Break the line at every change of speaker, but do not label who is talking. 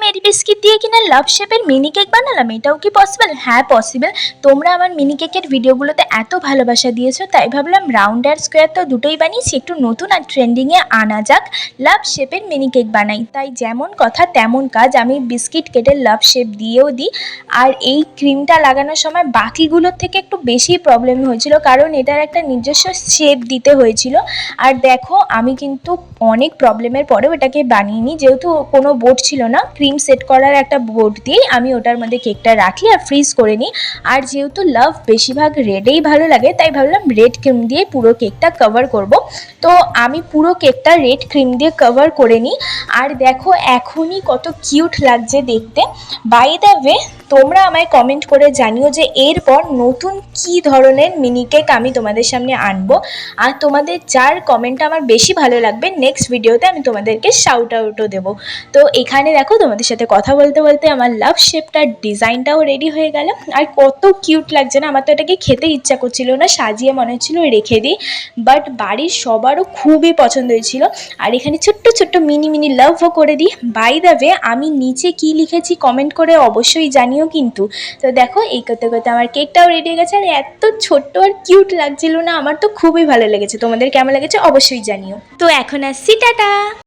Mary biscuit দিয়ে কিনা লাভ শেপের মিনি কেক বানালাম, এটাও কি পসিবল? হ্যাঁ পসিবল। তোমরা আমার মিনি কেকের ভিডিওগুলোতে এত ভালোবাসা দিয়েছো, তাই ভাবলাম রাউন্ড আর স্কোয়ার তো দুটোই বানিয়েছি, একটু নতুন আর ট্রেন্ডিংয়ে আনা যাক, লাভ শেপের মিনি কেক বানাই। তাই যেমন কথা তেমন কাজ, আমি বিস্কিট কেটে লাভ শেপ দিয়েও দিই। আর এই ক্রিমটা লাগানোর সময় বাকিগুলোর থেকে একটু বেশি প্রবলেম হয়েছিল, কারণ এটার একটা নিজস্ব শেপ দিতে হয়েছিল। আর দেখো আমি কিন্তু অনেক প্রবলেমের পরেও এটাকে বানিয়ে নিই, যেহেতু কোনো বোর্ড ছিল না, ক্রিম সেট করার একটা বোর্ড দিয়েই আমি ওটার মধ্যে কেকটা রাখি আর ফ্রিজ করে নিই। আর যেহেতু লাভ বেশিরভাগ রেডেই ভালো লাগে, তাই ভাবলাম রেড ক্রিম দিয়ে পুরো কেকটা কভার করব। তো আমি পুরো কেকটা রেড ক্রিম দিয়ে কভার করে নিই। আর দেখো এখনই কত কিউট লাগছে দেখতে। বাই দ্য ওয়ে, তোমরা আমায় কমেন্ট করে জানিও যে এরপর নতুন কি ধরনের মিনি কেক আমি তোমাদের সামনে আনবো। আর তোমাদের যার কমেন্ট আমার বেশি ভালো লাগবে, নেক্সট ভিডিওতে আমি তোমাদেরকে শাউট আউটও দেবো। তো এখানে দেখো তোমাদের সাথে কথা বলতে বলতে আমার লাভ শেপটার ডিজাইনটাও রেডি হয়ে গেল। আর কত কিউট লাগছে না, আমার তো এটাকে খেতে ইচ্ছা করছিল না, সাজিয়ে মনে হচ্ছিলো রেখে দিই, বাট বাড়ির সবারও খুবই পছন্দ হয়েছিল। আর এখানে ছোট্ট ছোট্ট মিনি মিনি লাভও করে দিই। বাই দ্য ওয়ে, আমি নিচে কি লিখেছি কমেন্ট করে অবশ্যই জানিও কিন্তু। তো দেখো এই করতে করতে আমার কেকটাও রেডি হয়ে গেছে, আর এত ছোট্ট আর কিউট লাগছিল না, আমার তো খুবই ভালো লেগেছে। তোমাদের কেমন লেগেছে অবশ্যই জানিও। তো এখন আসছি, টাটা।